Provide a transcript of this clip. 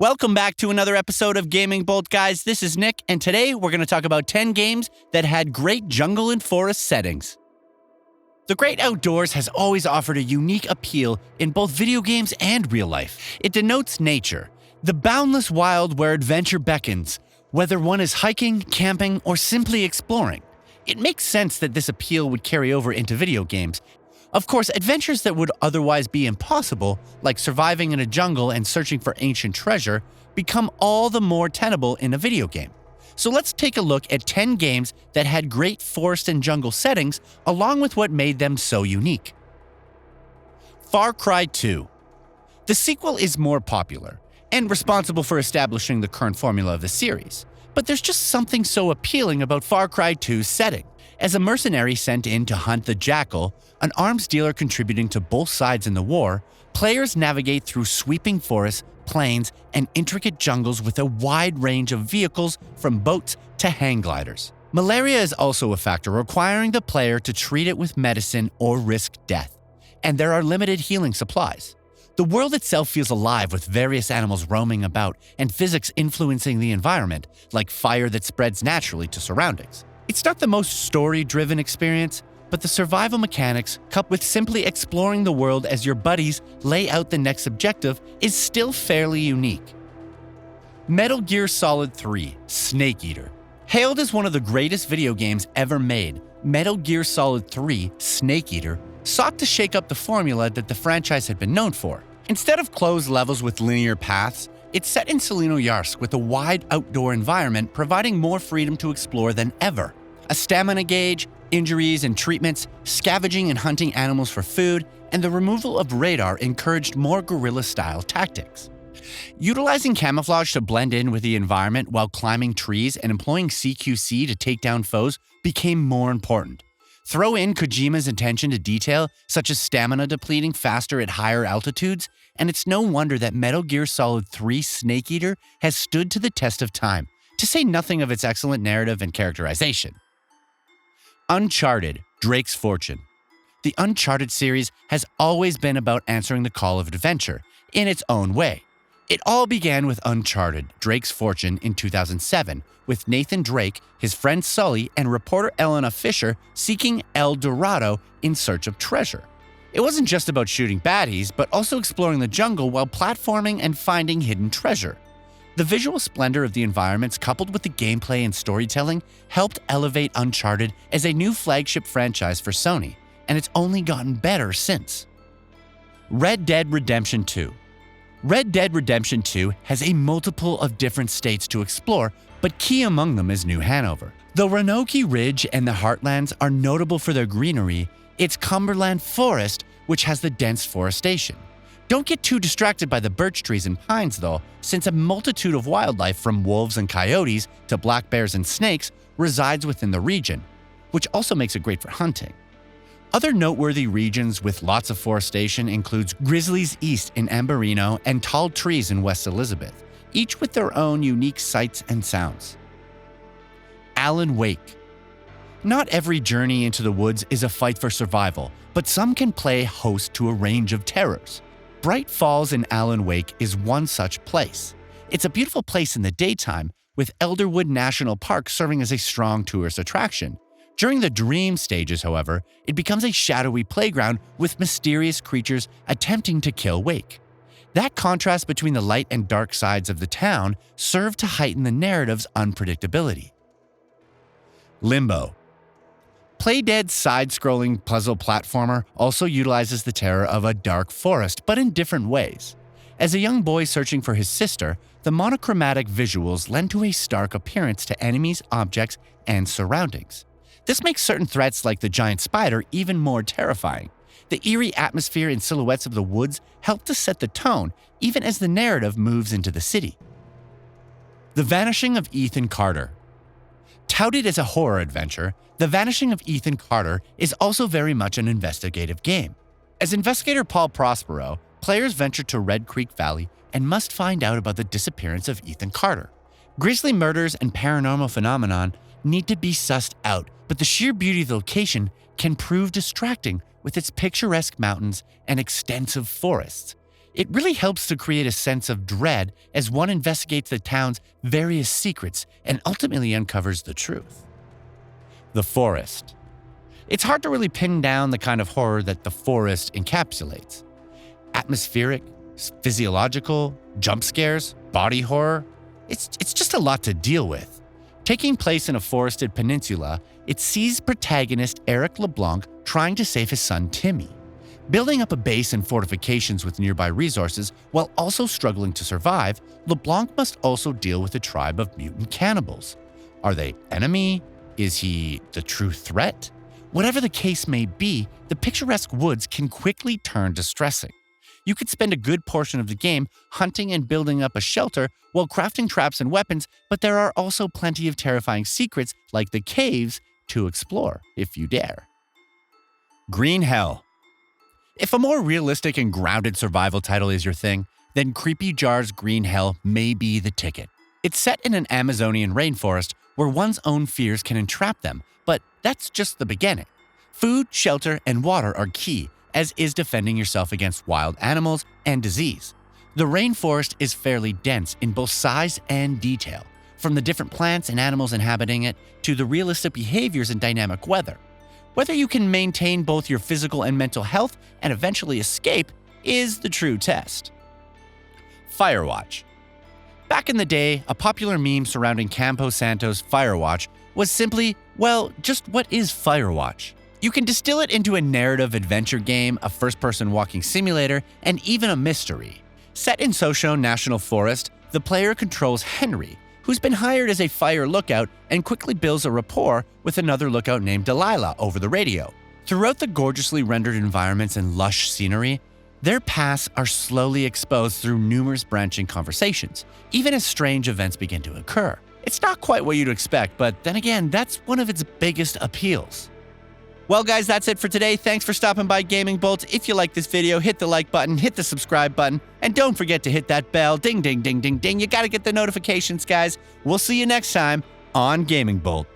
Welcome back to another episode of Gaming Bolt, guys. This is Nick, and today we're going to talk about 10 games that had great jungle and forest settings. The great outdoors has always offered a unique appeal in both video games and real life. It denotes nature, the boundless wild where adventure beckons, whether one is hiking, camping, or simply exploring. It makes sense that this appeal would carry over into video games. Of course, adventures that would otherwise be impossible, like surviving in a jungle and searching for ancient treasure, become all the more tenable in a video game. So let's take a look at 10 games that had great forest and jungle settings, along with what made them so unique. Far Cry 2. The sequel is more popular, and responsible for establishing the current formula of the series. But there's just something so appealing about Far Cry 2's setting. As a mercenary sent in to hunt the Jackal, an arms dealer contributing to both sides in the war, players navigate through sweeping forests, plains, and intricate jungles with a wide range of vehicles from boats to hang gliders. Malaria is also a factor, requiring the player to treat it with medicine or risk death, and there are limited healing supplies. The world itself feels alive with various animals roaming about and physics influencing the environment, like fire that spreads naturally to surroundings. It's not the most story-driven experience, but the survival mechanics, coupled with simply exploring the world as your buddies lay out the next objective, is still fairly unique. Metal Gear Solid 3: Snake Eater. Hailed as one of the greatest video games ever made, Metal Gear Solid 3: Snake Eater sought to shake up the formula that the franchise had been known for. Instead of closed levels with linear paths, it's set in Selenoyarsk with a wide outdoor environment providing more freedom to explore than ever. A stamina gauge, injuries and treatments, scavenging and hunting animals for food, and the removal of radar encouraged more guerrilla-style tactics. Utilizing camouflage to blend in with the environment while climbing trees and employing CQC to take down foes became more important. Throw in Kojima's attention to detail, such as stamina depleting faster at higher altitudes, and it's no wonder that Metal Gear Solid 3: Snake Eater has stood to the test of time, to say nothing of its excellent narrative and characterization. Uncharted: Drake's Fortune. The Uncharted series has always been about answering the call of adventure, in its own way. It all began with Uncharted: Drake's Fortune in 2007, with Nathan Drake, his friend Sully, and reporter Elena Fisher seeking El Dorado in search of treasure. It wasn't just about shooting baddies, but also exploring the jungle while platforming and finding hidden treasure. The visual splendor of the environments, coupled with the gameplay and storytelling, helped elevate Uncharted as a new flagship franchise for Sony, and it's only gotten better since. Red Dead Redemption 2. Red Dead Redemption 2 has a multiple of different states to explore, but key among them is New Hanover. Though Roanoke Ridge and the Heartlands are notable for their greenery, it's Cumberland Forest which has the dense forestation. Don't get too distracted by the birch trees and pines though, since a multitude of wildlife from wolves and coyotes to black bears and snakes resides within the region, which also makes it great for hunting. Other noteworthy regions with lots of forestation includes Grizzlies East in Ambarino and Tall Trees in West Elizabeth, each with their own unique sights and sounds. Alan Wake. Not every journey into the woods is a fight for survival, but some can play host to a range of terrors. Bright Falls in Alan Wake is one such place. It's a beautiful place in the daytime, with Elderwood National Park serving as a strong tourist attraction. During the dream stages, however, it becomes a shadowy playground with mysterious creatures attempting to kill Wake. That contrast between the light and dark sides of the town served to heighten the narrative's unpredictability. Limbo. Playdead's side-scrolling puzzle platformer also utilizes the terror of a dark forest, but in different ways. As a young boy searching for his sister, the monochromatic visuals lend to a stark appearance to enemies, objects, and surroundings. This makes certain threats like the giant spider even more terrifying. The eerie atmosphere and silhouettes of the woods help to set the tone, even as the narrative moves into the city. The Vanishing of Ethan Carter. Touted as a horror adventure, The Vanishing of Ethan Carter is also very much an investigative game. As investigator Paul Prospero, players venture to Red Creek Valley and must find out about the disappearance of Ethan Carter. Grisly murders and paranormal phenomenon need to be sussed out, but the sheer beauty of the location can prove distracting with its picturesque mountains and extensive forests. It really helps to create a sense of dread as one investigates the town's various secrets and ultimately uncovers the truth. The forest. It's hard to really pin down the kind of horror that the forest encapsulates. Atmospheric, physiological, jump scares, body horror. It's just a lot to deal with. Taking place in a forested peninsula, it sees protagonist Eric LeBlanc trying to save his son Timmy. Building up a base and fortifications with nearby resources while also struggling to survive, LeBlanc must also deal with a tribe of mutant cannibals. Are they enemy? Is he the true threat? Whatever the case may be, the picturesque woods can quickly turn distressing. You could spend a good portion of the game hunting and building up a shelter while crafting traps and weapons, but there are also plenty of terrifying secrets like the caves to explore, if you dare. Green Hell. If a more realistic and grounded survival title is your thing, then Creepy Jar's Green Hell may be the ticket. It's set in an Amazonian rainforest where one's own fears can entrap them, but that's just the beginning. Food, shelter, and water are key, as is defending yourself against wild animals and disease. The rainforest is fairly dense in both size and detail, from the different plants and animals inhabiting it to the realistic behaviors and dynamic weather. Whether you can maintain both your physical and mental health and eventually escape is the true test. FIREWATCH. Back in the day, a popular meme surrounding Campo Santo's FIREWATCH was simply, well, just what is FIREWATCH? You can distill it into a narrative adventure game, a first-person walking simulator, and even a mystery. Set in Sosho National Forest, the player controls Henry, who's been hired as a fire lookout and quickly builds a rapport with another lookout named Delilah over the radio. Throughout the gorgeously rendered environments and lush scenery, their paths are slowly exposed through numerous branching conversations, even as strange events begin to occur. It's not quite what you'd expect, but then again, that's one of its biggest appeals. Well guys, that's it for today. Thanks for stopping by Gaming Bolt. If you like this video, hit the like button, hit the subscribe button, and don't forget to hit that bell. Ding, ding, ding, ding, ding. You gotta get the notifications, guys. We'll see you next time on Gaming Bolt.